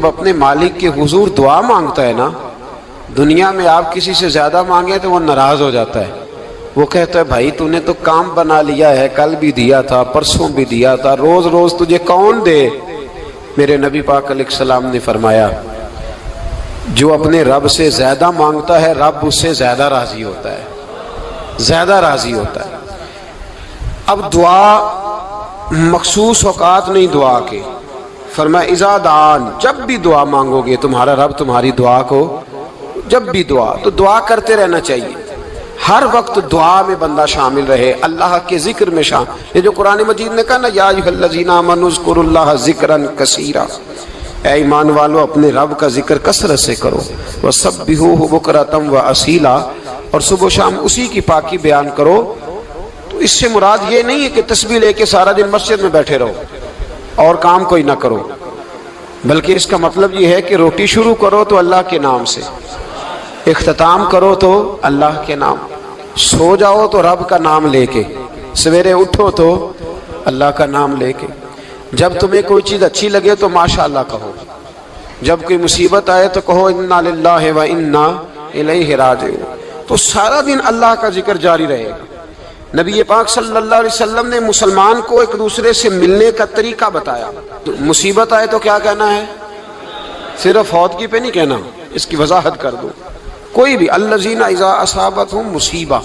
جب اپنے مالک کے حضور دعا مانگتا ہے نا، دنیا میں آپ کسی سے زیادہ مانگیں تو وہ ناراض ہو جاتا ہے. وہ کہتا ہے بھائی تو نے تو کام بنا لیا ہے، کل بھی دیا تھا، پرسوں بھی دیا تھا، روز روز تجھے کون دے؟ میرے نبی پاک علیہ السلام نے فرمایا جو اپنے رب سے زیادہ مانگتا ہے رب اس سے زیادہ راضی ہوتا ہے، زیادہ راضی ہوتا ہے. اب دعا مخصوص اوقات نہیں دعا کے، فرمایا اذا دعان، جب بھی دعا مانگو گے تمہارا رب تمہاری دعا کو، جب بھی دعا تو دعا کرتے رہنا چاہیے. ہر وقت دعا میں بندہ شامل رہے، اللہ کے ذکر میں شامل. یہ جو قرآن مجید نے کہا نا یا ایھا الذین آمنوا اذکروا اللہ ذکرا کثیرا، اے ایمان والو اپنے رب کا ذکر کثرت سے کرو، وسبحوہ بکرۃ واصیلا، اور صبح و شام اسی کی پاکی بیان کرو. تو اس سے مراد یہ نہیں ہے کہ تسبیح لے کے سارا دن مسجد میں بیٹھے رہو اور کام کوئی نہ کرو، بلکہ اس کا مطلب یہ ہے کہ روٹی شروع کرو تو اللہ کے نام سے، اختتام کرو تو اللہ کے نام، سو جاؤ تو رب کا نام لے کے، سویرے اٹھو تو اللہ کا نام لے کے. جب تمہیں کوئی چیز اچھی لگے تو ماشاءاللہ کہو، جب کوئی مصیبت آئے تو کہو انا للہ و انا الیہ راجعون. تو سارا دن اللہ کا ذکر جاری رہے گا. نبی پاک صلی اللہ علیہ وسلم نے مسلمان کو ایک دوسرے سے ملنے کا طریقہ بتایا. مصیبت آئے تو کیا کہنا ہے؟ صرف فوتگی پہ نہیں کہنا، اس کی وضاحت کر دو. کوئی بھی الذین اذا اصابتہم مصیبہ،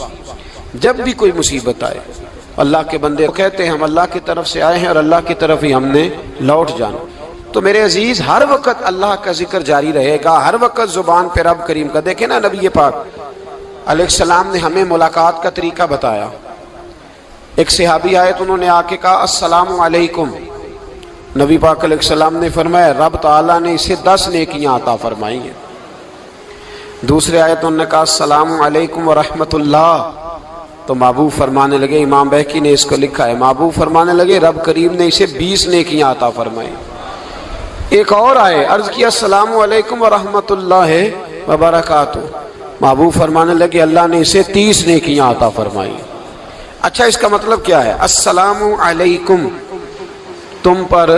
جب بھی کوئی مصیبت آئے اللہ کے بندے کہتے ہیں ہم اللہ کی طرف سے آئے ہیں اور اللہ کی طرف ہی ہم نے لوٹ جانا. تو میرے عزیز ہر وقت اللہ کا ذکر جاری رہے گا، ہر وقت زبان پہ رب کریم کا. دیکھیں نا نبی پاک علیہ السلام نے ہمیں ملاقات کا طریقہ بتایا. ایک صحابی آئے تو انہوں نے آ کے کہا السلام علیکم. نبی پاک علیہ السلام نے فرمایا رب تعالیٰ نے اسے 10 نیکیاں عطا فرمائی ہیں. دوسرے آئے تو انہوں نے کہا السلام علیکم ورحمۃ اللہ. تو محبوب فرمانے لگے، امام بہقی نے اس کو لکھا ہے، محبوب فرمانے لگے رب کریم نے اسے 20 نیکیاں عطا فرمائی. ایک اور آئے، عرض کیا السلام علیکم ورحمۃ اللہ وبرکاتہ. محبوب فرمانے لگے اللہ نے اسے 30 نیکیاں عطا فرمائی. اچھا اس کا مطلب کیا ہے؟ السلام علیکم، تم پر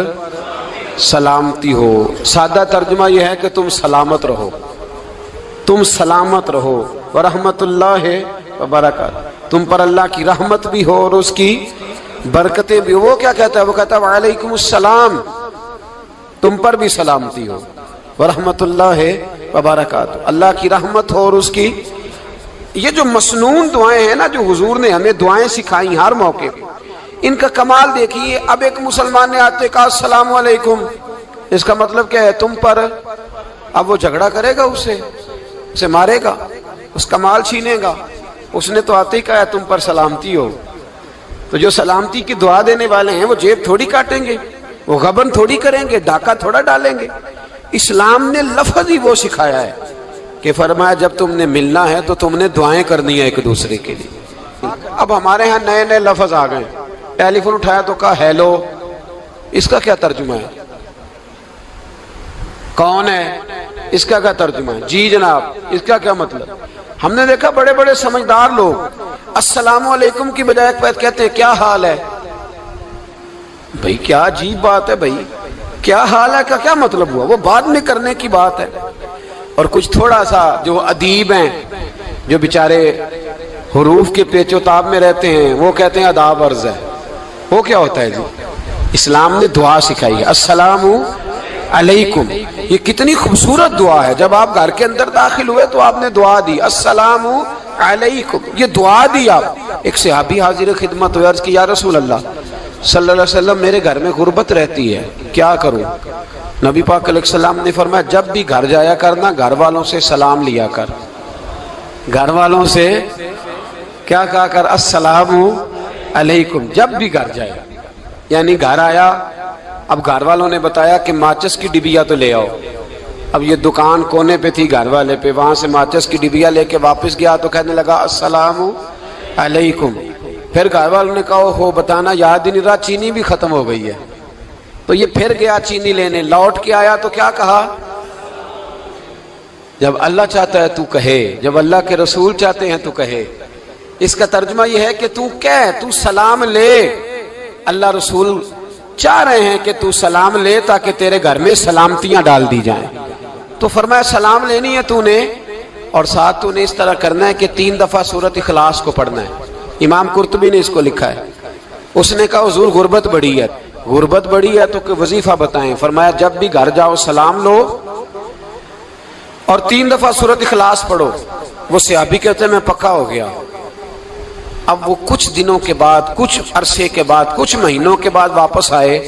سلامتی ہو. سادہ ترجمہ یہ ہے کہ تم سلامت رہو، تم سلامت رہو. ورحمۃ اللہ وبرکاتہ، تم پر اللہ کی رحمت بھی ہو اور اس کی برکتیں بھی ہو. وہ کیا کہتا ہے؟ وہ کہتا ہے وعلیکم السلام، تم پر بھی سلامتی ہو. ورحمۃ اللہ وبرکاتہ، اللہ کی رحمت ہو اور اس کی. یہ جو مسنون دعائیں ہیں نا جو حضور نے ہمیں دعائیں سکھائی ہر موقع پہ، ان کا کمال دیکھیے. اب ایک مسلمان نے آتے کہا السلام علیکم، اس کا مطلب کیا ہے؟ تم پر. اب وہ جھگڑا کرے گا، اسے مارے گا، اس کا مال چھینے گا. اس نے تو آتے ہی کہا تم پر سلامتی ہو. تو جو سلامتی کی دعا دینے والے ہیں وہ جیب تھوڑی کاٹیں گے، وہ غبن تھوڑی کریں گے، ڈاکہ تھوڑا ڈالیں گے. اسلام نے لفظ ہی وہ سکھایا ہے کہ فرمایا جب تم نے ملنا ہے تو تم نے دعائیں کرنی ہے ایک دوسرے کے لیے. اب ہمارے ہاں نئے نئے لفظ آ گئے. ٹیلی فون اٹھایا تو کہا ہیلو، اس کا کیا ترجمہ ہے؟ کون ہے، اس کا کیا ترجمہ ہے؟ جی جناب، اس کا کیا مطلب؟ ہم نے دیکھا بڑے بڑے سمجھدار لوگ السلام علیکم کی بجائے کہتے ہیں کیا حال ہے. بھئی کیا عجیب بات ہے، بھئی کیا حال ہے کا کیا مطلب ہوا؟ وہ بعد میں کرنے کی بات ہے. اور کچھ تھوڑا سا جو ادیب ہیں، جو بیچارے حروف کے پیچ و تاب میں رہتے ہیں، وہ کہتے ہیں آداب عرض ہے. وہ کیا ہوتا ہے جی؟ اسلام نے دعا سکھائی ہے السلام علیکم. یہ کتنی خوبصورت دعا ہے. جب آپ گھر کے اندر داخل ہوئے تو آپ نے دعا دی السلام علیکم، یہ دعا دی آپ. ایک صحابی حاضر خدمت ہوئے، عرض کی یا رسول اللہ صلی اللہ علیہ وسلم میرے گھر میں غربت رہتی ہے، کیا کروں؟ نبی پاک علیہ السلام نے فرمایا جب بھی گھر جایا کرنا گھر والوں سے سلام لیا کر. گھر والوں سے کیا کہا کر؟ السلام علیکم. جب بھی گھر جائے، یعنی گھر آیا، اب گھر والوں نے بتایا کہ ماچس کی ڈبیا تو لے آؤ. اب یہ دکان کونے پہ تھی گھر والے پہ، وہاں سے ماچس کی ڈبیا لے کے واپس گیا تو کہنے لگا السلام علیکم. پھر گھر والوں نے کہا ہو بتانا یاد ہی نہیں رہا، چینی بھی ختم ہو گئی ہے. تو یہ پھر گیا چینی لینے، لوٹ کے آیا تو کیا کہا؟ جب اللہ چاہتا ہے تو کہے، جب اللہ کے رسول چاہتے ہیں تو کہے. اس کا ترجمہ یہ ہے کہ تو کہہ، تو سلام لے. اللہ رسول چاہ رہے ہیں کہ تو سلام لے تاکہ تیرے گھر میں سلامتیاں ڈال دی جائیں. تو فرمایا سلام لینی ہے تو نے، اور ساتھ تو نے اس طرح کرنا ہے کہ 3 دفعہ سورۃ اخلاص کو پڑھنا ہے. امام قرطبی نے اس کو لکھا ہے. اس نے کہا حضور غربت بڑی ہے. غربت بڑی ہے تو کہ وظیفہ بتائیں. فرمایا جب بھی گھر جاؤ سلام لو اور 3 دفعہ سورۃ اخلاص پڑھو. وہ صحابی کہتے ہیں میں پکا ہو گیا. اب وہ کچھ دنوں کے بعد، کچھ عرصے کے بعد، کچھ مہینوں کے بعد واپس آئے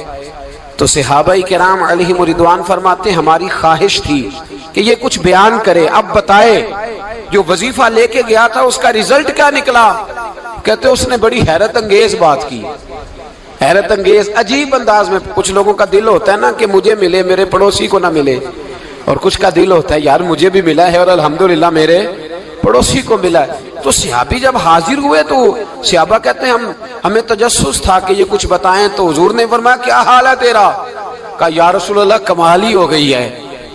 تو صحابہ کرام علیہم رضوان فرماتے ہیں ہماری خواہش تھی کہ یہ کچھ بیان کرے، اب بتائے جو وظیفہ لے کے گیا تھا اس کا ریزلٹ کیا نکلا. کہتے اس نے بڑی حیرت انگیز بات کی، حیرت انگیز عجیب انداز میں. کچھ لوگوں کا دل ہوتا ہے نا کہ مجھے ملے میرے پڑوسی کو نہ ملے، اور کچھ کا دل ہوتا ہے یار مجھے بھی ملا ہے اور الحمدللہ میرے پڑوسی کو ملا ہے. تو صحابی جب حاضر ہوئے تو صحابہ کہتے ہیں ہمیں تجسس تھا کہ یہ کچھ بتائیں. تو حضور نے فرمایا کیا حال ہے تیرا؟ کہا یا رسول اللہ کمال ہی ہو گئی ہے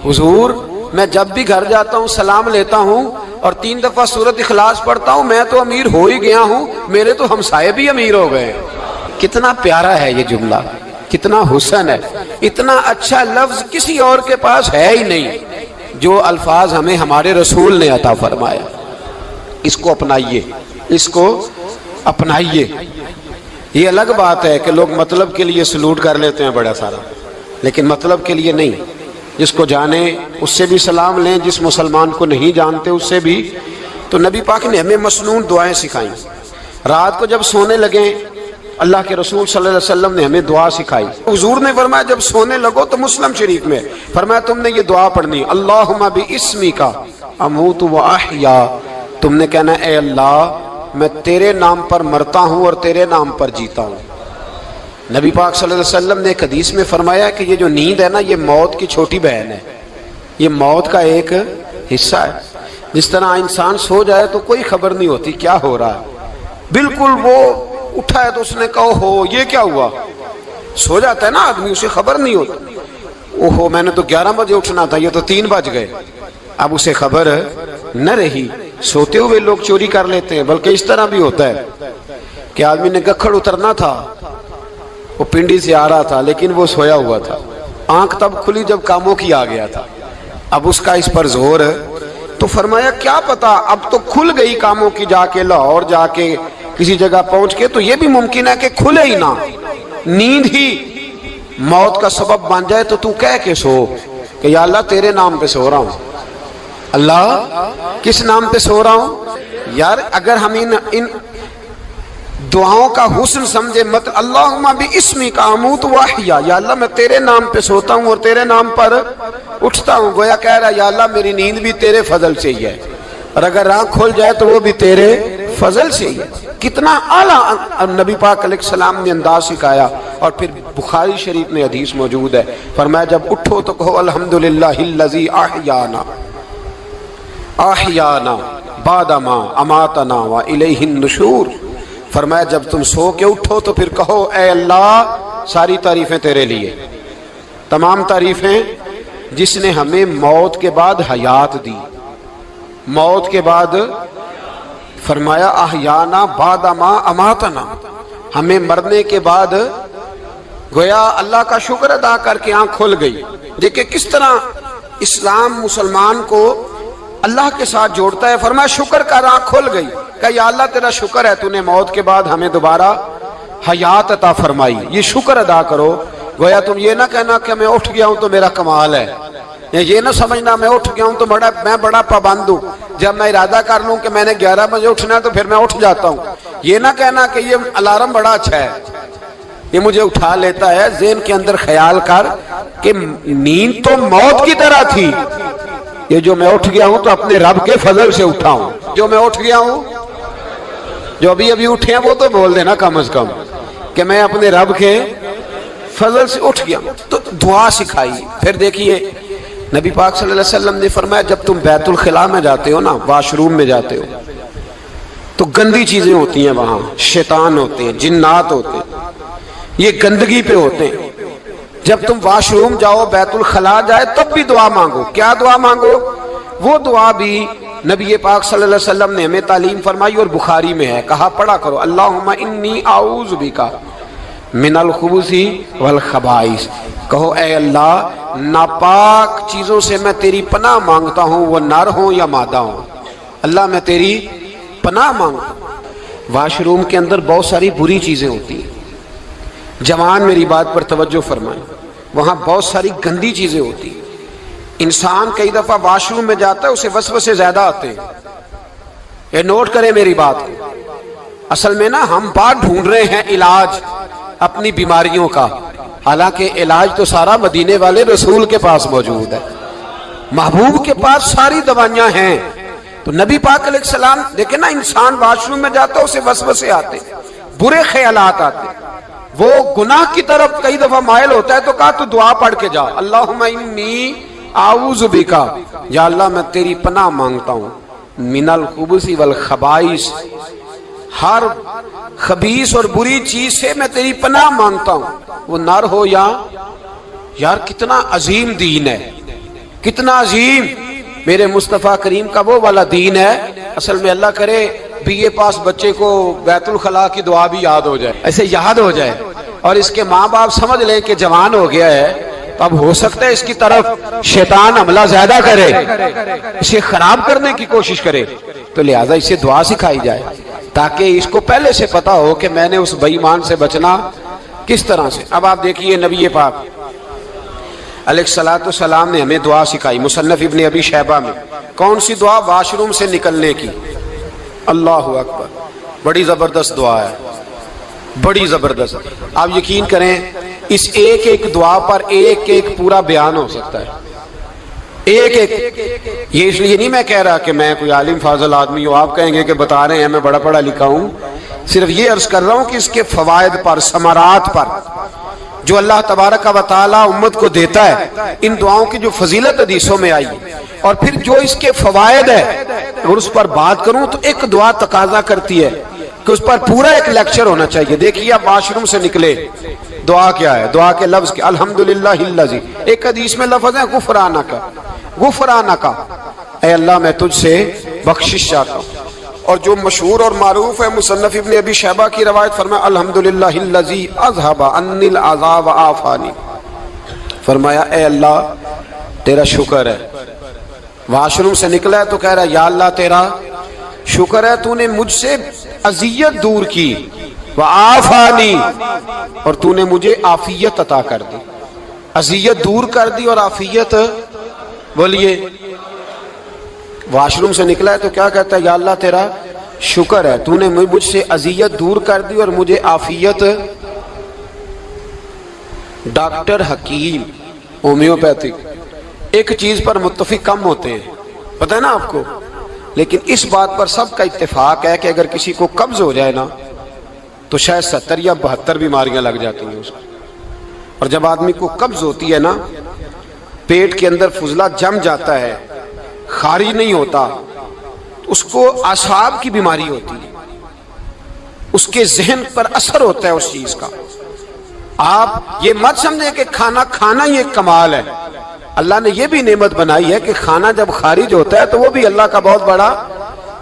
حضور، میں جب بھی گھر جاتا ہوں سلام لیتا ہوں اور 3 دفعہ سورۃ اخلاص پڑھتا ہوں. میں تو امیر ہو ہی گیا ہوں، میرے تو ہمسائے بھی امیر ہو گئے. کتنا پیارا ہے یہ جملہ، کتنا حسن ہے. اتنا اچھا لفظ کسی اور کے پاس ہے ہی نہیں جو الفاظ ہمیں ہمارے رسول نے عطا فرمایا. اس کو اپنائیے، اس کو اپنائیے. یہ الگ بات ہے کہ لوگ مطلب کے لیے سلوٹ کر لیتے ہیں بڑا سارا، لیکن مطلب کے لیے نہیں. جس کو جانے اس سے بھی سلام لیں، جس مسلمان کو نہیں جانتے اس سے بھی. تو نبی پاک نے ہمیں مسنون دعائیں سکھائیں. رات کو جب سونے لگیں اللہ کے رسول صلی اللہ علیہ وسلم نے ہمیں دعا سکھائی. حضور نے فرمایا جب سونے لگو تو مسلم شریف میں فرمایا تم نے یہ دعا پڑھنی اللہم باسمک اموت و احیا. تم نے کہنا اے اللہ میں تیرے نام پر مرتا ہوں اور تیرے نام پر جیتا ہوں. نبی پاک صلی اللہ علیہ وسلم نے ایک حدیث میں فرمایا کہ یہ جو نیند ہے نا یہ موت کی چھوٹی بہن ہے، یہ موت کا ایک حصہ ہے. جس طرح انسان سو جائے تو کوئی خبر نہیں ہوتی کیا ہو رہا ہے، بالکل وہ اٹھا ہے تو اس نے کہا ہو یہ کیا ہوا. سو جاتا ہے نا آدمی، اسے خبر نہیں ہوتی. اوہو میں نے تو 11 بجے اٹھنا تھا، یہ تو 3 بج گئے. اب اسے خبر نہ رہی. سوتے ہوئے لوگ چوری کر لیتے ہیں. بلکہ اس طرح بھی ہوتا ہے کہ آدمی نے گکھڑ اترنا تھا، وہ پنڈی سے آ رہا تھا لیکن وہ سویا ہوا تھا. آنکھ تب کھلی جب کاموں کی آ گیا تھا. اب اس کا اس پر زور تو فرمایا کیا پتا اب تو کھل گئی کاموں کی، جا کے لاہور جا کے کسی جگہ پہنچ کے تو یہ بھی ممکن ہے کہ کھلے ہی نہ، نیند ہی موت کا سبب بن جائے. تو کہہ کے سو کہ یا اللہ تیرے نام پہ سو رہا ہوں. اللہ کس نام پہ سو رہا ہوں؟ یار اگر ہم ان دعاؤں کا حسن سمجھے مت اللہم باسمک اموت و احیا، یا اللہ میں تیرے نام پہ سوتا ہوں اور تیرے نام پر اٹھتا ہوں. گویا کہہ رہا یا اللہ میری نیند بھی تیرے فضل سے ہی ہے، اور اگر آنکھ کھل جائے تو وہ بھی تیرے فضل سے ہی ہے. کتنا اعلیٰ نبی پاک علیہ السلام نے انداز سکھایا. اور پھر بخاری شریف میں حدیث موجود ہے، فرمایا جب اٹھو تو کہو الحمدللہ الذی احیانا احیانا بعد ما اماتنا والیہ النشور. فرمایا جب تم سو کے اٹھو تو پھر کہو اے اللہ ساری تعریفیں تیرے لیے، تمام تعریفیں جس نے ہمیں موت کے بعد حیات دی. موت کے بعد فرمایا احیانا بعد ما اماتنا، ہمیں مرنے کے بعد گویا اللہ کا شکر ادا کر کے آنکھ کھل گئی. دیکھیں کس طرح اسلام مسلمان کو اللہ کے ساتھ جوڑتا ہے. فرمایا شکر کر آنکھ کھل گئی. کہ یا اللہ تیرا شکر ہے تو نے موت کے بعد ہمیں دوبارہ حیات عطا فرمائی، یہ شکر ادا کرو. گویا تم یہ نہ کہنا کہ میں اٹھ گیا ہوں تو میرا کمال ہے، یہ نہ سمجھنا میں اٹھ گیا ہوں تو میں بڑا پابند ہوں، جب میں ارادہ کر لوں کہ میں نے 11 بجے اٹھنا ہے تو پھر میں اٹھ جاتا ہوں. یہ نہ کہنا کہ یہ الارم بڑا اچھا ہے، یہ مجھے اٹھا لیتا ہے. ذہن کے اندر خیال کر کہ نیند تو موت کی طرح تھی، یہ جو میں اٹھ گیا ہوں تو اپنے رب کے فضل سے اٹھا ہوں. جو میں اٹھ گیا ہوں، جو ابھی اٹھے ہیں وہ تو بول دینا کم از کم کہ میں اپنے رب کے فضل سے اٹھ گیا. تو دعا سکھائی. پھر دیکھیے نبی پاک صلی اللہ علیہ وسلم نے فرمایا جب تم بیت الخلاء میں جاتے ہو نا، واش روم میں جاتے ہو تو گندی چیزیں ہوتی ہیں وہاں، شیطان ہوتے ہیں، جنات ہوتے ہیں، یہ گندگی پہ ہوتے ہیں. جب تم واش روم جاؤ، بیت الخلاء جائے، تب بھی دعا مانگو. کیا دعا مانگو؟ وہ دعا بھی نبی پاک صلی اللہ علیہ وسلم نے ہمیں تعلیم فرمائی اور بخاری میں ہے. کہا پڑھا کرو اللہم انی اعوذ بک من الخبث والخبائث، کہو اے اللہ ناپاک چیزوں سے میں تیری پناہ مانگتا ہوں، وہ نر ہوں یا مادہ ہوں، اللہ میں تیری پناہ مانگتا ہوں۔ واش روم کے اندر بہت ساری بری چیزیں ہوتی ہیں، جوان میری بات پر توجہ فرمائیں، وہاں بہت ساری گندی چیزیں ہوتی ہیں۔ انسان کئی دفعہ واش روم میں جاتا ہے، اسے وسوسے زیادہ آتے ہیں، یہ نوٹ کریں میری بات کو۔ اصل میں نا ہم بات ڈھونڈ رہے ہیں علاج اپنی بیماریوں کا، حالانکہ علاج تو سارا مدینے والے رسول کے پاس موجود ہے، محبوب کے پاس ساری دوائیاں ہیں۔ تو نبی پاک علیہ السلام دیکھیں نا، انسان واش روم میں جاتا ہے اسے وسوسے آتے، برے خیالات آتے، وہ گناہ کی طرف کئی دفعہ مائل ہوتا ہے، تو کہا تو دعا پڑھ کے جا، اللہم انی اعوذ بکا، یا اللہ میں تیری پناہ مانگتا ہوں، من الخبث والخبائث، ہر خبیث اور بری چیز سے میں تیری پناہ مانگتا ہوں، وہ نر ہو یا یار کتنا عظیم دین ہے، کتنا عظیم میرے مصطفیٰ کریم کا وہ والا دین ہے۔ اصل میں اللہ کرے بی اے پاس بچے کو بیت الخلاء کی دعا بھی یاد ہو جائے، ایسے یاد ہو جائے، اور اس کے ماں باپ سمجھ لیں کہ جوان ہو گیا ہے، تو اب ہو سکتا ہے اس کی طرف شیطان حملہ زیادہ کرے، اسے خراب کرنے کی کوشش کرے، تو لہٰذا اسے دعا سکھائی جائے تاکہ اس کو پہلے سے پتا ہو کہ میں نے اس بے ایمان سے بچنا کس طرح سے۔ اب آپ دیکھیے نبی پاک علیہ السلام نے ہمیں دعا سکھائی، مصنف ابن ابی شیبہ میں۔ کون سی دعا؟ واش روم سے نکلنے کی۔ اللہ اکبر، بڑی زبردست دعا ہے، بڑی زبردست۔ آپ یقین کریں اس ایک ایک دعا پر ایک ایک پورا بیان ہو سکتا ہے، ایک ایک۔ یہ اس لیے نہیں میں کہہ رہا کہ میں کوئی عالم فاضل آدمی ہوں، آپ کہیں گے کہ بتا رہے ہیں میں بڑا پڑھا لکھا ہوں، صرف یہ عرض کر رہا ہوں کہ اس کے فوائد پر، ثمرات پر جو اللہ تبارک و تعالیٰ امت کو دیتا ہے، ان دعاؤں کی جو فضیلت حدیثوں میں آئی، اور پھر جو اس کے فوائد ہے، اگر اس پر بات کروں تو ایک دعا تقاضا کرتی ہے کہ اس پر پورا ایک لیکچر ہونا چاہیے۔ دیکھیے آپ واش روم سے نکلے، دعا کیا ہے؟ دعا کے لفظ کے الحمدللہ الذی، ایک حدیث میں لفظ ہے غفرانک، غفرانک، اے اللہ میں تجھ سے بخشش چاہتا ہوں۔ اور جو مشہور اور معروف ہے مصنف ابن ابی شیبہ کی روایت، فرمایا الحمدللہ الذی اذھب عنی العذاب وعافانی، فرمایا اے اللہ تیرا شکر ہے، واش روم سے نکلا ہے تو کہہ رہا ہے یا اللہ تیرا شکر ہے تو نے مجھ سے اذیت دور کی، وعافانی، اور تو نے مجھے عافیت عطا کر دی، اذیت دور کر دی اور عافیت۔ بولیے واش روم سے نکلا ہے تو کیا کہتا ہے؟ یا اللہ تیرا شکر ہے تو نے مجھ سے اذیت دور کر دی اور مجھے عافیت۔ ڈاکٹر حکیم ہومیوپیتھک ایک چیز پر متفق کم ہوتے ہیں، پتہ ہے نا آپ کو، لیکن اس بات پر سب کا اتفاق ہے کہ اگر کسی کو قبض ہو جائے نا تو شاید 70 یا 72 بیماریاں لگ جاتی ہیں اس کو۔ اور جب آدمی کو قبض ہوتی ہے نا، پیٹ کے اندر فضلہ جم جاتا ہے، خارج نہیں ہوتا، اس کو اعصاب کی بیماری ہوتی ہے، اس کے ذہن پر اثر ہوتا ہے اس چیز کا۔ آپ یہ مت سمجھیں کہ کھانا کھانا ہی ایک کمال ہے، اللہ نے یہ بھی نعمت بنائی ہے کہ کھانا جب خارج ہوتا ہے تو وہ بھی اللہ کا بہت بڑا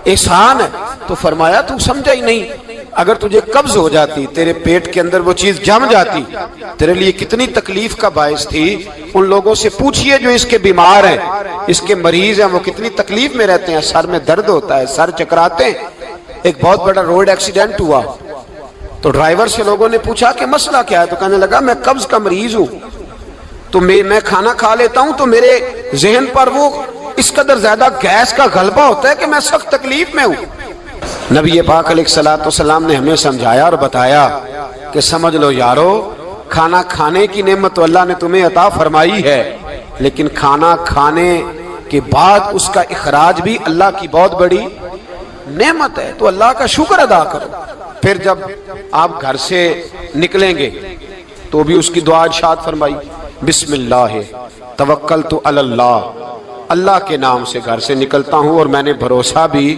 احسان ہے۔ تو فرمایا تو سمجھا ہی نہیں، اگر تجھے قبض ہو جاتی، تیرے پیٹ کے اندر وہ چیز جم جاتی، تیرے لیے کتنی تکلیف کا باعث تھی۔ ان لوگوں سے پوچھئے جو اس کے بیمار ہیں، اس کے مریض ہیں، وہ کتنی تکلیف میں رہتے ہیں، سر میں درد ہوتا ہے، سر چکراتے ہیں۔ ایک بہت بڑا روڈ ایکسیڈنٹ ہوا تو ڈرائیور سے لوگوں نے پوچھا کہ مسئلہ کیا ہے، تو کہنے لگا میں قبض کا مریض ہوں، تو میں کھانا کھا لیتا ہوں تو میرے ذہن پر وہ اس قدر زیادہ گیس کا غلبہ ہوتا ہے کہ میں سخت تکلیف میں ہوں۔ نبی پاک علیہ السلام نے ہمیں سمجھایا اور بتایا کہ سمجھ لو یارو، کھانا کھانے کی نعمت تو اللہ نے تمہیں عطا فرمائی ہے، لیکن کھانا کھانے کے بعد اس کا اخراج بھی اللہ کی بہت بڑی نعمت ہے، تو اللہ کا شکر ادا کرو۔ پھر جب آپ گھر سے نکلیں گے تو بھی اس کی دعا ارشاد فرمائی، بسم اللہ توکلت علی اللہ، اللہ کے نام سے گھر سے نکلتا ہوں اور میں نے بھروسہ بھی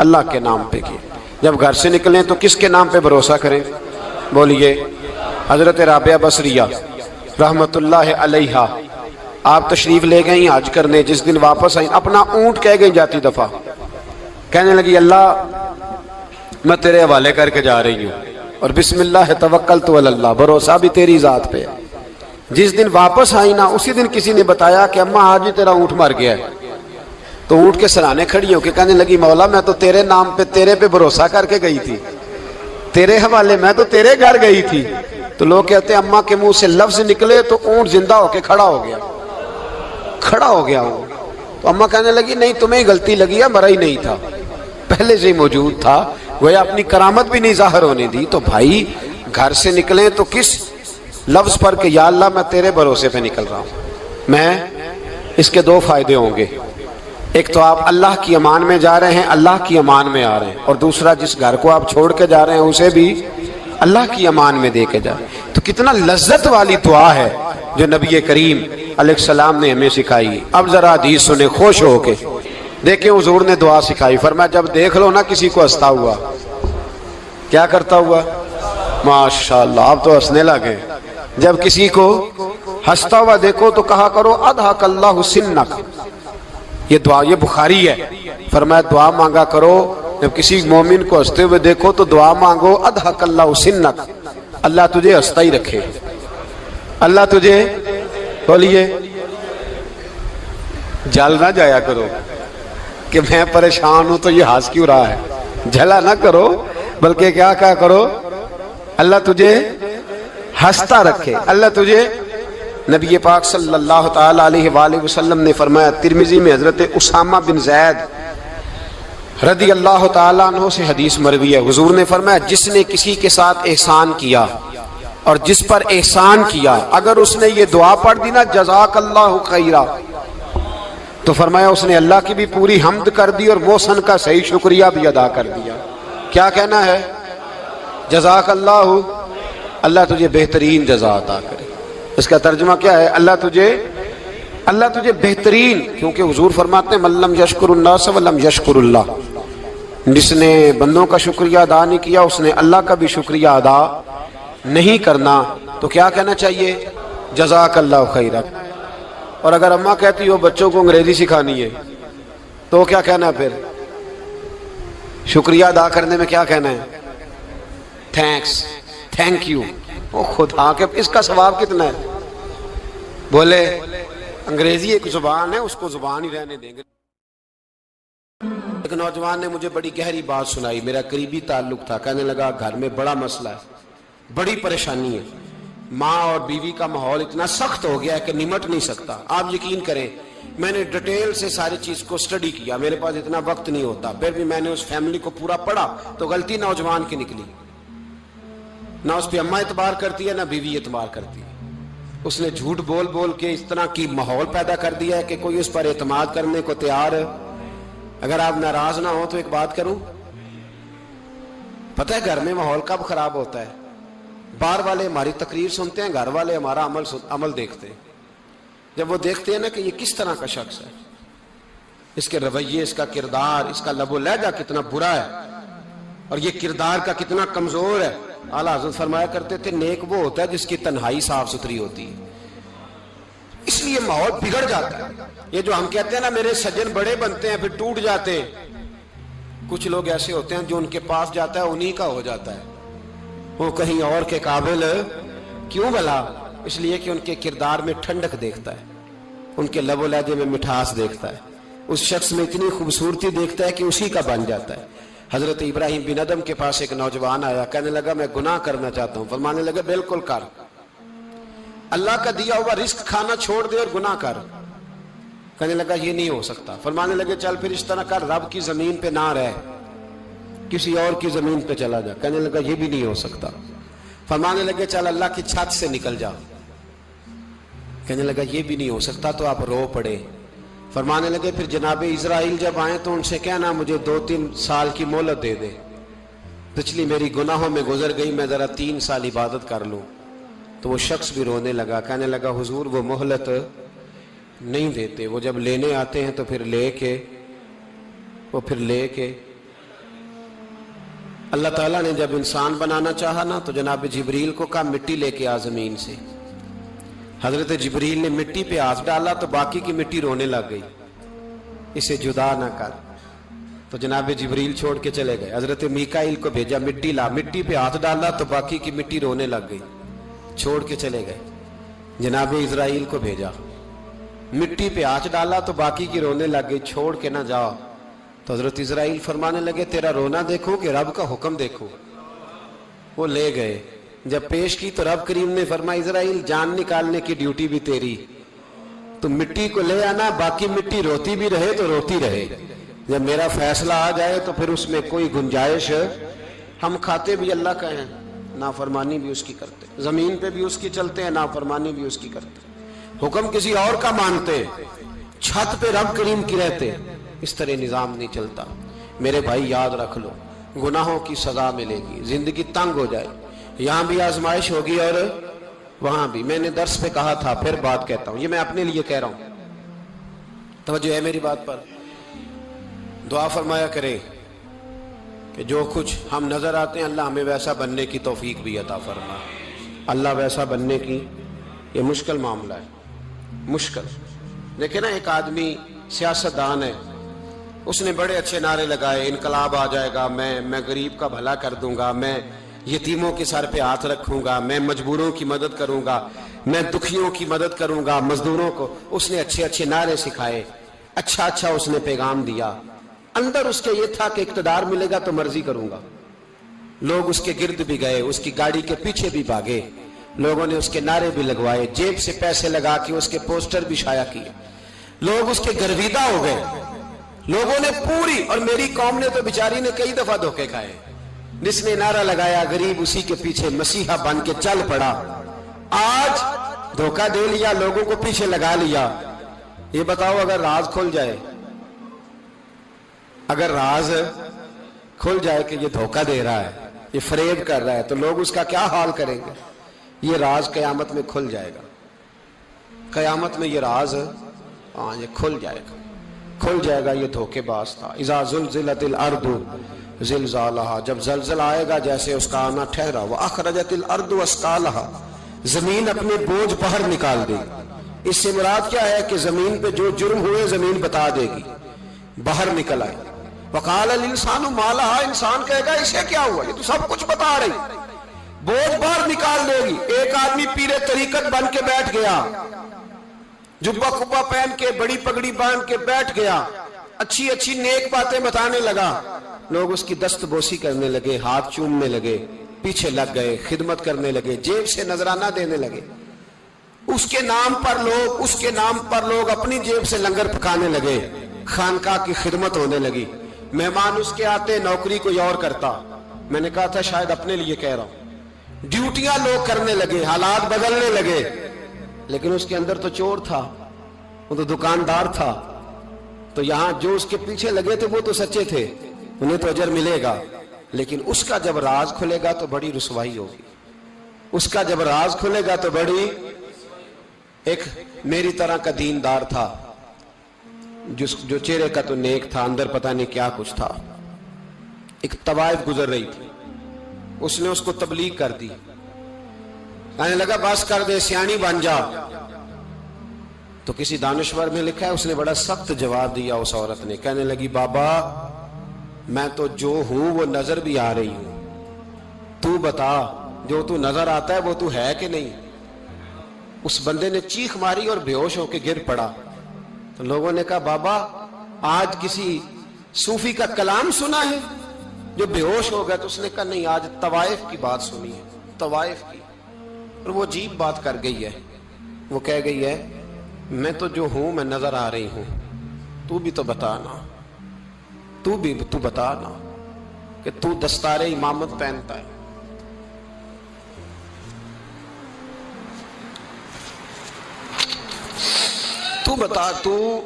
اللہ کے نام پہ کیا۔ جب گھر سے نکلیں تو کس کے نام پہ بھروسہ کریں؟ بولیے حضرت رابعہ بصریہ رحمت اللہ علیہا، آپ تشریف لے گئیں حج کرنے، جس دن واپس آئیں اپنا اونٹ کہہ گئی جاتی دفعہ، کہنے لگی اللہ میں تیرے حوالے کر کے جا رہی ہوں، اور بسم اللہ توکلت علی اللہ، بھروسہ بھی تیری ذات پہ ہے۔ جس دن واپس آئی نا اسی دن کسی نے بتایا کہ اماں آج ہی تیرا اونٹ مر گیا ہے، تو اونٹ کے سرانے کھڑی ہو کے کہنے لگی مولا میں تو تیرے نام پہ تیرے پہ بھروسہ کر کے گئی تھی، تیرے حوالے میں تو تیرے گھر گئی تھی۔ تو لوگ کہتے ہیں اماں کے منہ سے لفظ نکلے تو اونٹ زندہ ہو کے کھڑا ہو گیا، کھڑا ہو گیا اونٹ۔ تو اماں کہنے لگی نہیں تمہیں غلطی لگی ہے، مرا ہی نہیں تھا، پہلے سے ہی موجود تھا، گویا اپنی کرامت بھی نہیں ظاہر ہونے دی۔ تو بھائی گھر سے نکلیں تو کس لفظ پر کہ یا اللہ میں تیرے بھروسے پہ نکل رہا ہوں میں، اس کے دو فائدے ہوں گے، ایک تو آپ اللہ کی امان میں جا رہے ہیں، اللہ کی امان میں آ رہے ہیں، اور دوسرا جس گھر کو آپ چھوڑ کے جا رہے ہیں اسے بھی اللہ کی امان میں دے کے جا رہے ہیں۔ تو کتنا لذت والی دعا ہے جو نبی کریم علیہ السلام نے ہمیں سکھائی۔ اب ذرا حدیث سنیں خوش ہو کے، دیکھیں حضور نے دعا سکھائی، فرمایا جب دیکھ لو نا کسی کو ہنستا ہوا، کیا کرتا ہوا؟ ماشاءاللہ آپ تو ہنسنے لگے۔ جب کسی کو ہنستا ہوا دیکھو تو کہا کرو اضحک اللہ سنک، یہ دعا یہ بخاری ہے، فرمایا دعا مانگا کرو جب کسی مومن کو ہنستے ہوئے دیکھو تو دعا مانگو اضحک اللہ سنک، اللہ تجھے ہنستا ہی رکھے، اللہ تجھے بولیے جل نہ جایا کرو کہ میں پریشان ہوں تو یہ ہنس کیوں رہا ہے، جھلا نہ کرو، بلکہ کیا کہا کرو اللہ تجھے ہنستا رکھے، اللہ تجھے۔ نبی پاک صلی اللہ تعالی علیہ وآلہ وسلم نے فرمایا، ترمذی میں حضرت اسامہ بن زید رضی اللہ تعالیٰ عنہ سے حدیث مروی ہے، حضور نے فرمایا جس نے کسی کے ساتھ احسان کیا اور جس پر احسان کیا، اگر اس نے یہ دعا پڑھ دی نا جزاک اللہ خیرا، تو فرمایا اس نے اللہ کی بھی پوری حمد کر دی اور محسن کا صحیح شکریہ بھی ادا کر دیا۔ کیا کہنا ہے؟ جزاک اللہ، اللہ تجھے بہترین جزا عطا کرے۔ اس کا ترجمہ کیا ہے؟ اللہ تجھے بہترین، کیونکہ حضور فرماتے ہیں من لم یشکر الناس ولم یشکر اللہ، جس نے بندوں کا شکریہ ادا نہیں کیا اس نے اللہ کا بھی شکریہ ادا نہیں کرنا۔ تو کیا کہنا چاہیے؟ جزاک اللہ خیرا۔ اور اگر اماں کہتی ہو بچوں کو انگریزی سکھانی ہے تو کیا کہنا ہے؟ پھر شکریہ ادا کرنے میں کیا کہنا ہے؟ Thanks, thank you. وہ خدا کے اس کا ثواب کتنا ہے؟ بولے انگریزی ایک زبان ہے، اس کو زبان ہی رہنے دیں گے۔ ایک نوجوان نے مجھے بڑی گہری بات سنائی، میرا قریبی تعلق تھا، کہنے لگا گھر میں بڑا مسئلہ ہے، بڑی پریشانی ہے، ماں اور بیوی کا ماحول اتنا سخت ہو گیا ہے کہ نمٹ نہیں سکتا۔ آپ یقین کریں میں نے ڈیٹیل سے ساری چیز کو سٹڈی کیا، میرے پاس اتنا وقت نہیں ہوتا، پھر بھی میں نے اس فیملی کو پورا پڑھا تو غلطی نوجوان کی نکلی، نہ اس پہ اماں اعتبار کرتی ہے نہ بیوی اعتبار کرتی ہے۔ اس نے جھوٹ بول بول کے اس طرح کی ماحول پیدا کر دیا ہے کہ کوئی اس پر اعتماد کرنے کو تیار ہے۔ اگر آپ ناراض نہ ہو تو ایک بات کروں، پتہ ہے گھر میں ماحول کب خراب ہوتا ہے؟ باہر والے ہماری تقریر سنتے ہیں، گھر والے ہمارا عمل دیکھتے ہیں۔ جب وہ دیکھتے ہیں نا کہ یہ کس طرح کا شخص ہے، اس کے رویے، اس کا کردار، اس کا لب و لہجہ کتنا برا ہے اور یہ کردار کا کتنا کمزور ہے۔ اعلیٰ حضرت فرمایا کرتے تھے نیک وہ ہوتا ہے جس کی تنہائی صاف ستھری ہوتی ہے، اس لیے ماحول بگڑ جاتا ہے۔ یہ جو ہم کہتے ہیں نا میرے سجن بڑے بنتے ہیں پھر ٹوٹ جاتے ہیں، کچھ لوگ ایسے ہوتے ہیں جو ان کے پاس جاتا ہے انہی کا ہو جاتا ہے، وہ کہیں اور کے قابل کیوں بھلا؟ اس لیے کہ ان کے کردار میں ٹھنڈک دیکھتا ہے، ان کے لب و لہجے میں مٹھاس دیکھتا ہے، اس شخص میں اتنی خوبصورتی دیکھتا ہے کہ اسی کا بن جاتا ہے۔ حضرت ابراہیم بن ادم کے پاس ایک نوجوان آیا، کہنے لگا میں گناہ کرنا چاہتا ہوں، فرمانے لگا بالکل کر، اللہ کا دیا ہوا رزق کھانا چھوڑ دے اور گناہ کر۔ کہنے لگا یہ نہیں ہو سکتا، فرمانے لگے چل پھر اس طرح کر، رب کی زمین پہ نہ رہ، کسی اور کی زمین پہ چلا جا۔ کہنے لگا یہ بھی نہیں ہو سکتا، فرمانے لگے چل اللہ کی چھت سے نکل جا۔ کہنے لگا یہ بھی نہیں ہو سکتا، تو آپ رو پڑے۔ فرمانے لگے پھر جناب اسرائیل جب آئیں تو ان سے کہنا مجھے 2-3 سال کی مہلت دے دے، پچھلی میری گناہوں میں گزر گئی، میں ذرا 3 سال عبادت کر لوں۔ تو وہ شخص بھی رونے لگا، کہنے لگا حضور وہ مہلت نہیں دیتے، وہ جب لینے آتے ہیں تو پھر لے کے اللہ تعالیٰ نے جب انسان بنانا چاہا نا تو جناب جبریل کو کہا مٹی لے کے آ زمین سے۔ حضرت جبریل نے مٹی پہ ہاتھ ڈالا تو باقی کی مٹی رونے لگ گئی، اسے جدا نہ کر، تو جناب جبریل چھوڑ کے چلے گئے. حضرت میکائیل کو بھیجا, مٹی لا, مٹی پہ ہاتھ ڈالا تو باقی کی مٹی رونے لگ گئی, چھوڑ کے چلے گئے. جناب اسرائیل کو بھیجا, مٹی پہ ہاتھ ڈالا تو باقی کی رونے لگ گئی, چھوڑ کے نہ جاؤ. تو حضرت اسرائیل فرمانے لگے تیرا رونا دیکھو کہ رب کا حکم دیکھو. وہ لے گئے, جب پیش کی تو رب کریم نے فرمایا اسرائیل جان نکالنے کی ڈیوٹی بھی تیری, تو مٹی کو لے آنا, باقی مٹی روتی بھی رہے تو روتی رہے. جب میرا فیصلہ آ جائے تو پھر اس میں کوئی گنجائش, ہم کھاتے بھی اللہ کا ہیں, نافرمانی بھی اس کی کرتے, زمین پہ بھی اس کی چلتے ہیں, نافرمانی بھی اس کی کرتے, حکم کسی اور کا مانتے, چھت پہ رب کریم کی رہتے. اس طرح نظام نہیں چلتا. میرے بھائی یاد رکھ لو, گناہوں کی سزا ملے گی, زندگی تنگ ہو جائے, یہاں بھی آزمائش ہوگی اور وہاں بھی. میں نے درس پہ کہا تھا, پھر بات کہتا ہوں, یہ میں اپنے لیے کہہ رہا ہوں, توجہ ہے میری بات پر. دعا فرمایا کرے کہ جو کچھ ہم نظر آتے ہیں اللہ ہمیں ویسا بننے کی توفیق بھی عطا فرمائے. اللہ ویسا بننے کی, یہ مشکل معاملہ ہے, مشکل. دیکھیں نا, ایک آدمی سیاستدان ہے, اس نے بڑے اچھے نعرے لگائے, انقلاب آ جائے گا, میں غریب کا بھلا کر دوں گا, میں یتیموں کے سر پہ ہاتھ رکھوں گا, میں مجبوروں کی مدد کروں گا, میں دکھیوں کی مدد کروں گا, مزدوروں کو. اس نے اچھے اچھے نعرے سکھائے, اچھا اس نے پیغام دیا. اندر اس کے یہ تھا کہ اقتدار ملے گا تو مرضی کروں گا. لوگ اس کے گرد بھی گئے, اس کی گاڑی کے پیچھے بھی بھاگے, لوگوں نے اس کے نعرے بھی لگوائے, جیب سے پیسے لگا کے اس کے پوسٹر بھی شائع کیے. لوگ اس کے گرویدہ ہو گئے, لوگوں نے پوری, اور میری قوم نے تو بیچاری نے کئی دفعہ دھوکے کھائے. جس نے نعرہ لگایا غریب اسی کے پیچھے مسیحا بن کے چل پڑا. آج دھوکہ دے لیا, لوگوں کو پیچھے لگا لیا. یہ بتاؤ اگر راز کھل جائے, اگر راز کھل جائے کہ یہ دھوکہ دے رہا ہے, یہ فریب کر رہا ہے, تو لوگ اس کا کیا حال کریں گے؟ یہ راز قیامت میں کھل جائے گا. قیامت میں یہ راز یہ کھل جائے گا, کھل جائے گا. یہ دھوکے باز تھا. اذا زلزلت الارض زلزالہا, جب زلزلہ آئے گا جیسے اس کا آنا ٹھہرا. واخرجت الارض اثقالہا, زمین اپنے بوجھ باہر نکال دے گی. اس سے مراد کیا ہے کہ زمین پہ جو جرم ہوئے زمین بتا دے گی, باہر نکل آئے. وقال الانسان ما لہا, انسان کہے گا اسے کیا ہوا, یہ تو سب کچھ بتا رہی. بوجھ باہر نکال دے گی. ایک آدمی پیر طریقت بن کے بیٹھ گیا, جبہ کبہ پہن کے, بڑی پگڑی باندھ کے بیٹھ گیا, اچھی اچھی نیک باتیں بتانے لگا. لوگ اس کی دست بوسی کرنے لگے, ہاتھ چومنے لگے, پیچھے لگ گئے, خدمت کرنے لگے, جیب سے نذرانہ دینے لگے. اس کے نام پر لوگ اپنی جیب سے لنگر پکانے لگے, خانقاہ کی خدمت ہونے لگی. مہمان اس کے آتے, نوکری کوئی اور کرتا. میں نے کہا تھا شاید اپنے لیے کہہ رہا ہوں. ڈیوٹیاں لوگ کرنے لگے, حالات بدلنے لگے. لیکن اس کے اندر تو چور تھا, وہ تو دکاندار تھا. تو یہاں جو اس کے پیچھے لگے تھے وہ تو سچے تھے, انہیں تو اجر ملے گا. لیکن اس کا جب راز کھلے گا تو بڑی رسوائی ہوگی. اس کا جب راز کھلے گا تو بڑی. ایک میری طرح کا دیندار تھا, جو چہرے کا تو نیک تھا, اندر پتہ نہیں کیا کچھ تھا. ایک طوائف گزر رہی تھی, اس نے اس کو تبلیغ کر دی. کہنے لگا بس کر دے, سیانی بن جا. تو کسی دانشور میں لکھا ہے اس نے بڑا سخت جواب دیا. اس عورت نے کہنے لگی بابا میں تو جو ہوں وہ نظر بھی آ رہی ہوں, تو بتا جو تو نظر آتا ہے وہ تو ہے کہ نہیں. اس بندے نے چیخ ماری اور بے ہوش ہو کے گر پڑا. تو لوگوں نے کہا بابا آج کسی صوفی کا کلام سنا ہے جو بے ہوش ہو گیا. تو اس نے کہا نہیں, آج طوائف کی بات سنی ہے, طوائف کی. اور وہ عجیب بات کر گئی ہے. وہ کہہ گئی ہے میں تو جو ہوں میں نظر آ رہی ہوں, تو بھی تو بتانا, تو بتانا کہ تو دستار امامت پہنتا ہے. تو بتا, تو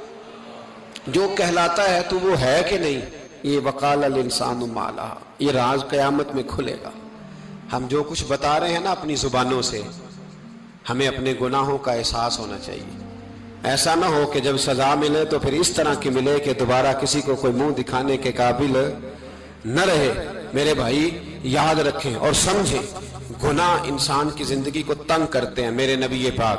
جو کہلاتا ہے تو وہ ہے کہ نہیں. یہ وقال الانسان ما لہا, یہ راز قیامت میں کھلے گا. ہم جو کچھ بتا رہے ہیں نا اپنی زبانوں سے, ہمیں اپنے گناہوں کا احساس ہونا چاہیے. ایسا نہ ہو کہ جب سزا ملے تو پھر اس طرح کی ملے کہ دوبارہ کسی کو کوئی منہ دکھانے کے قابل نہ رہے. میرے بھائی یاد رکھیں اور سمجھیں, گناہ انسان کی زندگی کو تنگ کرتے ہیں. میرے نبی پاک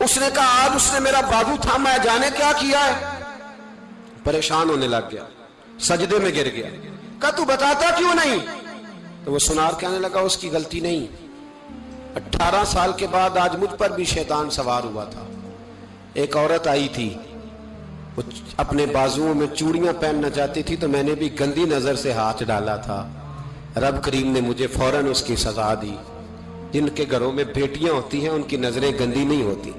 اس نے کہا آج اس نے میرا بازو تھاما ہے، جانے کیا کیا ہے؟ پریشان ہونے لگ گیا، سجدے میں گر گیا، کہا تو بتاتا کیوں نہیں؟ تو وہ سنار کہنے لگا اس کی غلطی نہیں، 18 سال کے بعد آج مجھ پر بھی شیطان سوار ہوا تھا۔ ایک عورت آئی تھی، وہ اپنے بازوؤں میں چوڑیاں پہننا چاہتی تھی تو میں نے بھی گندی نظر سے ہاتھ ڈالا تھا، رب کریم نے مجھے فوراً اس کی سزا دی۔ جن کے گھروں میں بیٹیاں ہوتی ہیں ان کی نظریں گندی نہیں ہوتی،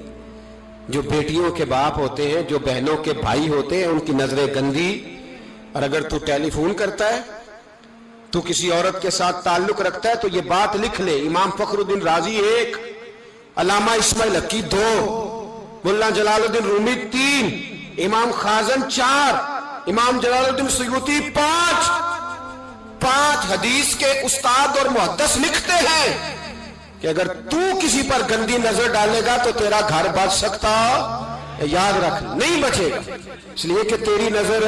جو بیٹیوں کے باپ ہوتے ہیں، جو بہنوں کے بھائی ہوتے ہیں، ان کی نظریں گندی۔ اور اگر تو ٹیلی فون کرتا ہے، تو کسی عورت کے ساتھ تعلق رکھتا ہے، تو یہ بات لکھ لے، امام فخر الدین رازی 1، علامہ اسماعیل حقی 2، ملا جلال الدین رومی 3، امام خازن 4، امام جلال الدین سیوطی 5 حدیث کے استاد اور محدث لکھتے ہیں کہ اگر تو کسی پر گندی نظر ڈالے گا تو تیرا گھر بچ سکتا، یاد رکھ نہیں بچے گا، اس لیے کہ تیری نظر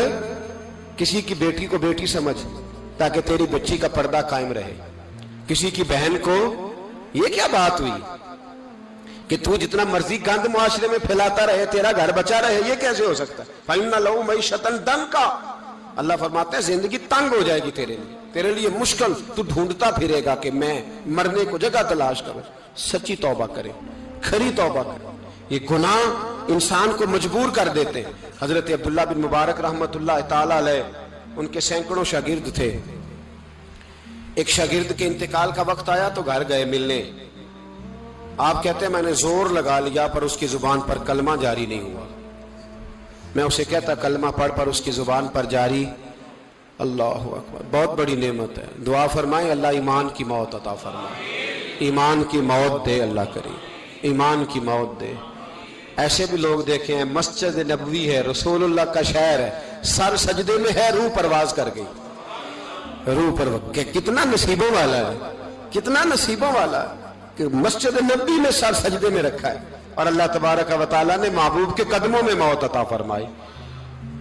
کسی کی بیٹی کو بیٹی سمجھ تاکہ تیری بچی کا پردہ قائم رہے، کسی کی بہن کو۔ یہ کیا بات ہوئی کہ تو جتنا مرضی گند معاشرے میں پھیلاتا رہے تیرا گھر بچا رہے؟ یہ کیسے ہو سکتا ہے؟ فَإِنَّ لَهُ مَعِيشَةً ضَنْكَ، اللہ فرماتے ہیں زندگی تنگ ہو جائے گی تیرے لیے مشکل، تو ڈھونڈتا پھرے گا کہ میں مرنے کو جگہ تلاش کروں۔ سچی توبہ کرے، کھری توبہ کرے۔ یہ گناہ انسان کو مجبور کر دیتے ہیں۔ حضرت عبداللہ بن مبارک رحمت اللہ تعالی علیہ، ان کے سینکڑوں شاگرد تھے، ایک شاگرد کے انتقال کا وقت آیا تو گھر گئے ملنے۔ آپ کہتے ہیں میں نے زور لگا لیا پر اس کی زبان پر کلمہ جاری نہیں ہوا۔ میں اسے کہتا کلمہ پڑھ پر اس کی زبان پر جاری۔ اللہ اکبر، بہت بڑی نعمت ہے، دعا فرمائیں اللہ ایمان کی موت عطا فرمائے، ایمان کی موت دے اللہ کریم، ایمان کی موت دے۔ ایسے بھی لوگ دیکھے ہیں، مسجد نبوی ہے، رسول اللہ کا شہر ہے، سر سجدے میں ہے، روح پرواز کر گئی، روح پرواز۔ کتنا نصیبوں والا ہے، کتنا نصیبوں والا ہے کہ مسجد نبوی میں سر سجدے میں رکھا ہے اور اللہ تبارک و تعالیٰ نے محبوب کے قدموں میں موت عطا فرمائی۔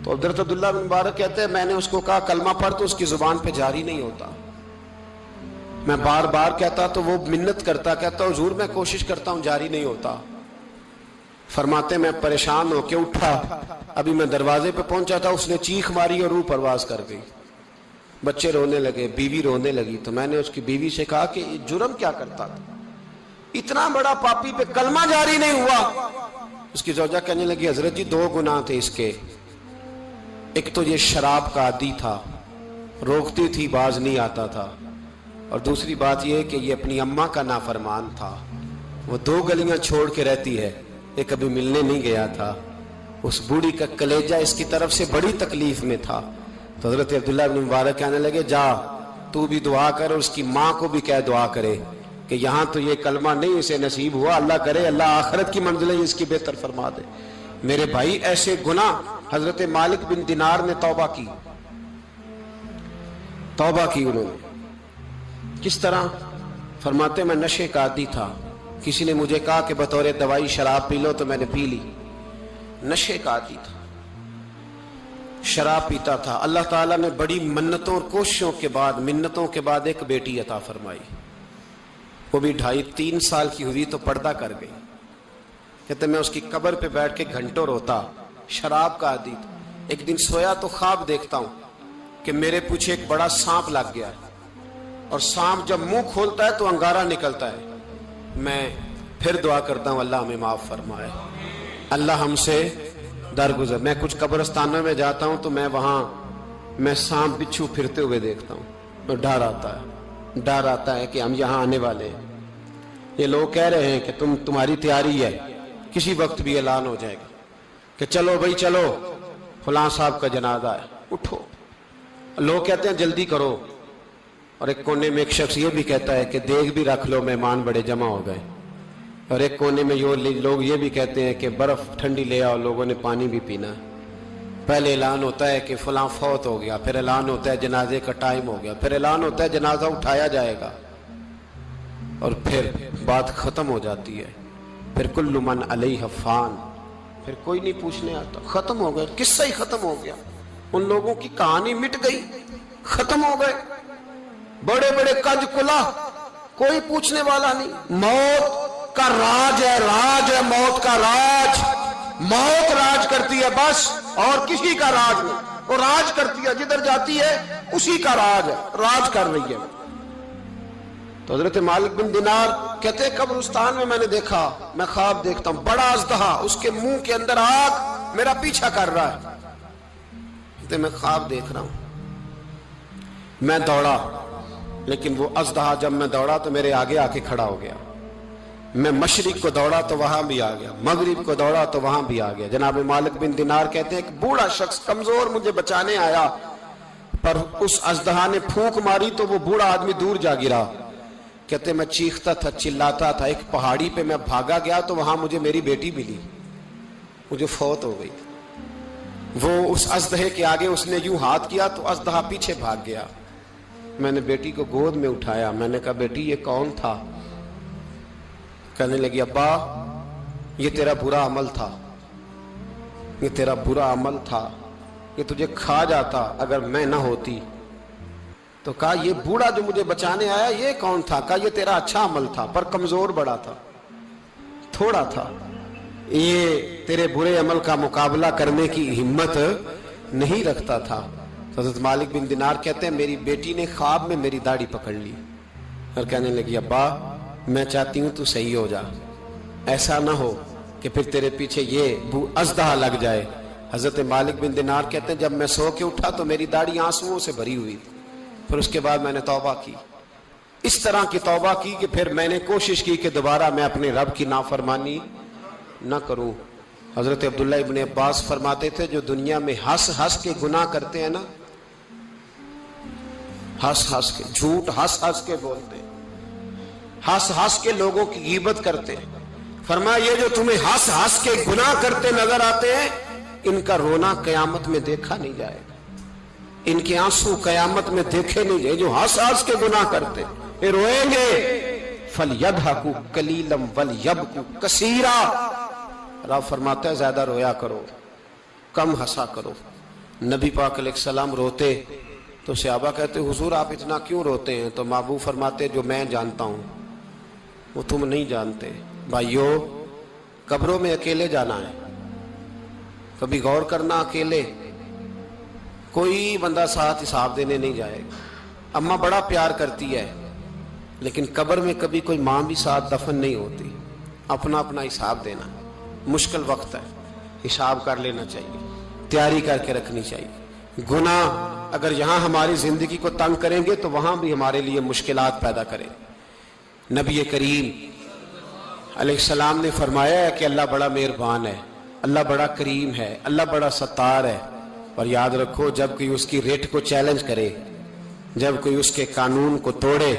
تو حضرت عبداللہ بن مبارک کہتے ہیں میں نے اس کو کہا کلمہ پڑھ تو اس کی زبان پہ جاری نہیں ہوتا۔ میں بار بار کہتا تو وہ منت کرتا، کہتا حضور میں کوشش کرتا ہوں جاری نہیں ہوتا۔ فرماتے میں پریشان ہو کے اٹھا، ابھی میں دروازے پہ پہنچا تھا، اس نے چیخ ماری اور روح پرواز کر گئی۔ بچے رونے لگے، بیوی رونے لگی، تو میں نے اس کی بیوی سے کہا کہ یہ جرم کیا کرتا تھا، اتنا بڑا پاپی پہ کلمہ جاری نہیں ہوا۔ اس کی زوجہ کہنے لگی حضرت جی 2 گناہ تھے اس کے، ایک تو یہ شراب کا عادی تھا، روکتی تھی باز نہیں آتا تھا، اور دوسری بات یہ کہ یہ اپنی اماں کا نافرمان تھا، وہ 2 گلیاں چھوڑ کے رہتی ہے، یہ کبھی ملنے نہیں گیا تھا، اس بوڑھی کا کلیجہ اس کی طرف سے بڑی تکلیف میں تھا۔ تو حضرت عبداللہ بن مبارک کہنے لگے جا تو بھی دعا کر اور اس کی ماں کو بھی کہہ دعا کرے کہ یہاں تو یہ کلمہ نہیں اسے نصیب ہوا، اللہ کرے اللہ آخرت کی منزلیں اس کی بہتر فرما دے۔ میرے بھائی ایسے گناہ، حضرت مالک بن دینار نے توبہ کی انہوں نے۔ کس طرح؟ فرماتے میں نشے کا عادی تھا، کسی نے مجھے کہا کہ بطور دوائی شراب پی لو تو میں نے پی لی، نشے کا عادی تھا، شراب پیتا تھا۔ اللہ تعالیٰ نے بڑی منتوں اور کوششوں کے بعد، منتوں کے بعد ایک بیٹی عطا فرمائی، وہ بھی 2.5-3 سال کی ہوئی تو پردہ کر گئی۔ کہتے میں اس کی قبر پہ بیٹھ کے گھنٹوں روتا، شراب کا عادی تھا۔ ایک دن سویا تو خواب دیکھتا ہوں کہ میرے پیچھے ایک بڑا سانپ لگ گیا، اور سانپ جب منہ کھولتا ہے تو انگارہ نکلتا ہے۔ میں پھر دعا کرتا ہوں اللہ ہمیں معاف فرمائے، اللہ ہم سے درگزر۔ میں کچھ قبرستانوں میں جاتا ہوں تو میں وہاں سانپ بچھو پھرتے ہوئے دیکھتا ہوں تو ڈر آتا ہے کہ ہم یہاں آنے والے ہیں۔ یہ لوگ کہہ رہے ہیں کہ تمہاری تیاری ہے، کسی وقت بھی اعلان ہو جائے گا کہ چلو بھائی چلو فلاں صاحب کا جنازہ ہے، اٹھو۔ لوگ کہتے ہیں جلدی کرو، اور ایک کونے میں ایک شخص یہ بھی کہتا ہے کہ دیگ بھی رکھ لو مہمان بڑے جمع ہو گئے، اور ایک کونے میں لوگ یہ بھی کہتے ہیں کہ برف ٹھنڈی لے آؤ، لوگوں نے پانی بھی پینا ہے۔ پہلے اعلان ہوتا ہے کہ فلاں فوت ہو گیا، پھر اعلان ہوتا ہے جنازے کا ٹائم ہو گیا، پھر اعلان ہوتا ہے جنازہ اٹھایا جائے گا، اور پھر بات ختم ہو جاتی ہے۔ پھر کل من علیہ فان، پھر کوئی نہیں پوچھنے آتا، ختم ہو گئے، قصہ ہی ختم ہو گیا، ان لوگوں کی کہانی مٹ گئی، ختم ہو گئے، بڑے بڑے کج کلا، کوئی پوچھنے والا نہیں۔ موت کا راج ہے موت کا راج. موت راج کرتی ہے بس، اور کسی کا راج نہیں. وہ راج کرتی ہے، جدھر جاتی ہے اسی کا راج ہے، راج کر رہی ہے. تو حضرت مالک بن دینار کہتے ہیں قبرستان میں نے دیکھا، میں خواب دیکھتا ہوں، بڑا اژدہا، اس کے منہ کے اندر آگ میرا پیچھا کر رہا ہے. کہتے میں خواب دیکھ رہا ہوں. میں دوڑا، لیکن وہ اژدہا جب میں دوڑا تو میرے آگے آ کے کھڑا ہو گیا. میں مشرق کو دوڑا تو وہاں بھی آ گیا، مغرب کو دوڑا تو وہاں بھی آ گیا. جناب مالک بن دینار کہتے ہیں ایک بوڑھا شخص کمزور مجھے بچانے آیا، پر اس اژدہا نے پھونک ماری تو وہ بوڑھا آدمی دور جا گرا. کہتے میں چیختا تھا، چلاتا تھا. ایک پہاڑی پہ میں بھاگا گیا تو وہاں مجھے میری بیٹی ملی، مجھے فوت ہو گئی. وہ اس اژدہے کے آگے اس نے یوں ہاتھ کیا تو اژدہا پیچھے بھاگ گیا. میں نے بیٹی کو گود میں اٹھایا، میں نے کہا بیٹی یہ کون تھا؟ کہنے لگی ابا یہ تیرا برا عمل تھا، یہ تیرا برا عمل تھا، یہ تجھے کھا جاتا اگر میں نہ ہوتی. تو کہا یہ بوڑھا جو مجھے بچانے آیا یہ کون تھا؟ کہا یہ تیرا اچھا عمل تھا، پر کمزور بڑا تھا، تھوڑا تھا، یہ تیرے برے عمل کا مقابلہ کرنے کی ہمت نہیں رکھتا تھا. حضرت مالک بن دینار کہتے ہیں میری بیٹی نے خواب میں میری داڑھی پکڑ لی اور کہنے لگی ابا میں چاہتی ہوں تو صحیح ہو جا، ایسا نہ ہو کہ پھر تیرے پیچھے یہ اژدہا لگ جائے. حضرت مالک بن دینار کہتے ہیں جب میں سو کے اٹھا تو میری داڑھی آنسوؤں سے بھری ہوئی تھی. پھر اس کے بعد میں نے توبہ کی، اس طرح کی توبہ کی کہ پھر میں نے کوشش کی کہ دوبارہ میں اپنے رب کی نافرمانی نہ کروں. حضرت عبداللہ ابن عباس فرماتے تھے جو دنیا میں ہنس ہنس کے گناہ کرتے ہیں نا، ہنس ہنس کے جھوٹ ہنس ہنس کے بولتے ہیں، ہنس ہنس کے لوگوں کی غیبت کرتے ہیں، فرمایا یہ جو تمہیں ہنس ہنس کے گناہ کرتے نظر آتے ہیں ان کا رونا قیامت میں دیکھا نہیں جائے گا، ان کے آنسو قیامت میں دیکھے نہیں جائے. جو ہنس ہنس کے گناہ کرتے یہ روئیں گے. فَلْيَضْحَكُوا قَلِيلًا وَلْيَبْكُوا كَثِيرًا. رب فرماتا ہے زیادہ رویا کرو، کم ہنسا کرو. نبی پاک علیہ السلام روتے تو صحابہ کہتے حضور آپ اتنا کیوں روتے ہیں؟ تو محبوب فرماتے جو میں جانتا ہوں وہ تم نہیں جانتے. بھائیو قبروں میں اکیلے جانا ہے، کبھی غور کرنا، اکیلے کوئی بندہ ساتھ حساب دینے نہیں جائے گا. اماں بڑا پیار کرتی ہے لیکن قبر میں کبھی کوئی ماں بھی ساتھ دفن نہیں ہوتی. اپنا اپنا حساب دینا، مشکل وقت ہے، حساب کر لینا چاہیے، تیاری کر کے رکھنی چاہیے. گناہ اگر یہاں ہماری زندگی کو تنگ کریں گے تو وہاں بھی ہمارے لیے مشکلات پیدا کریں. نبی کریم علیہ السلام نے فرمایا ہے کہ اللہ بڑا مہربان ہے، اللہ بڑا کریم ہے، اللہ بڑا ستار ہے. اور یاد رکھو جب کوئی اس کی ریٹ کو چیلنج کرے، جب کوئی اس کے قانون کو توڑے،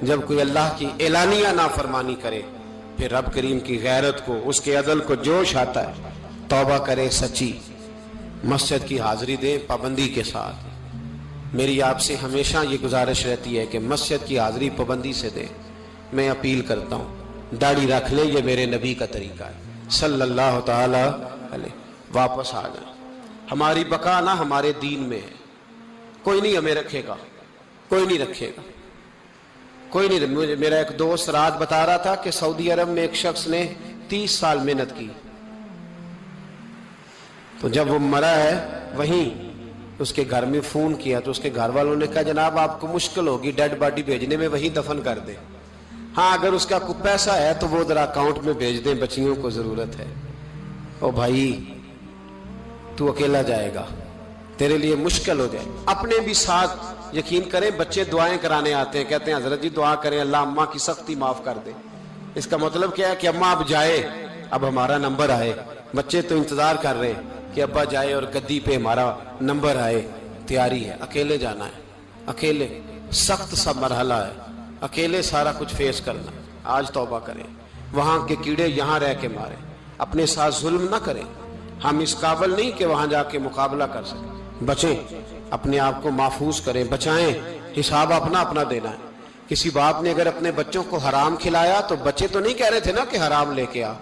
جب کوئی اللہ کی اعلانیہ نافرمانی کرے، پھر رب کریم کی غیرت کو، اس کے عدل کو جوش آتا ہے. توبہ کرے سچی، مسجد کی حاضری دے پابندی کے ساتھ. میری آپ سے ہمیشہ یہ گزارش رہتی ہے کہ مسجد کی حاضری پابندی سے دے. میں اپیل کرتا ہوں داڑھی رکھ لے، یہ میرے نبی کا طریقہ ہے صلی اللہ تعالی علیہ. واپس آ جائیں. ہماری بقا نہ ہمارے دین میں ہے. کوئی نہیں ہمیں رکھے گا، کوئی نہیں رکھے گا، کوئی نہیں. میرا ایک دوست رات بتا رہا تھا کہ سعودی عرب میں ایک شخص نے 30 سال محنت کی، تو جب وہ مرا ہے وہیں اس کے گھر میں فون کیا تو اس کے گھر والوں نے کہا جناب آپ کو مشکل ہوگی ڈیڈ باڈی بھیجنے میں، وہیں دفن کر دیں. ہاں اگر اس کا کوئی پیسہ ہے تو وہ ذرا اکاؤنٹ میں بھیج دیں، بچیوں کو ضرورت ہے. او بھائی تو اکیلا جائے گا، تیرے لیے مشکل ہو جائے. اپنے بھی ساتھ یقین کریں، بچے دعائیں کرانے آتے ہیں، کہتے ہیں حضرت جی دعا کریں اللہ اماں کی سختی معاف کر دے. اس کا مطلب کیا ہے کہ اماں اب جائے، اب ہمارا نمبر آئے. بچے تو انتظار کر رہے ہیں کہ ابا جائے اور گدی پہ ہمارا نمبر آئے. تیاری ہے، اکیلے جانا ہے، اکیلے سخت سا مرحلہ ہے، اکیلے سارا کچھ فیس کرنا. آج توبہ کریں، وہاں کے کیڑے یہاں رہ کے ماریں، اپنے ساتھ ظلم نہ کریں. ہم اس قابل نہیں کہ وہاں جا کے مقابلہ کر سکیں. بچیں، اپنے آپ کو محفوظ کریں، بچائیں. حساب اپنا اپنا دینا ہے. کسی باپ نے اگر اپنے بچوں کو حرام کھلایا تو بچے تو نہیں کہہ رہے تھے نا کہ حرام لے کے آ،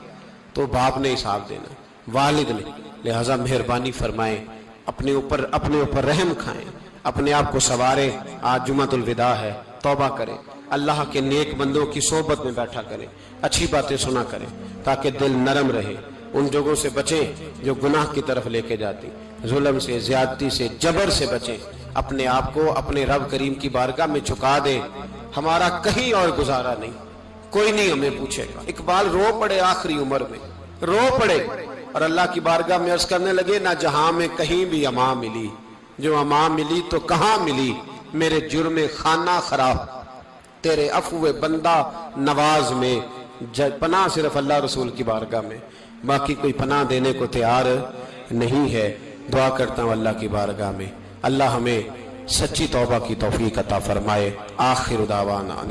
تو باپ نے حساب دینا ہے، والد نے. لہٰذا مہربانی فرمائیں، اپنے اوپر رحم کھائیں، اپنے آپ کو سنواریں. آج جمعۃ الوداع ہے، توبہ کریں. اللہ کے نیک بندوں کی صحبت میں بیٹھا کریں، اچھی باتیں سنا کریں تاکہ دل نرم رہے، ان جگہوں سے بچیں جو گناہ کی طرف لے کے جاتی، ظلم سے، زیادتی سے، جبر سے بچیں، اپنے آپ کو اپنے رب کریم کی بارگاہ میں جھکا دیں۔ ہمارا کہیں اور گزارا نہیں، کوئی نہیں ہمیں پوچھے گا۔ اقبال رو پڑے آخری عمر میں، رو پڑے اور اللہ کی بارگاہ میں عرض کرنے لگے، نہ جہاں میں کہیں بھی امان ملی، جو امان ملی تو کہاں ملی، میرے جرم خانہ خراب، تیرے عفو بندہ نواز میں، پناہ صرف اللہ رسول کی بارگاہ میں، باقی کوئی پناہ دینے کو تیار نہیں ہے۔ دعا کرتا ہوں اللہ کی بارگاہ میں اللہ ہمیں سچی توبہ کی توفیق عطا فرمائے۔ آخر دعوانا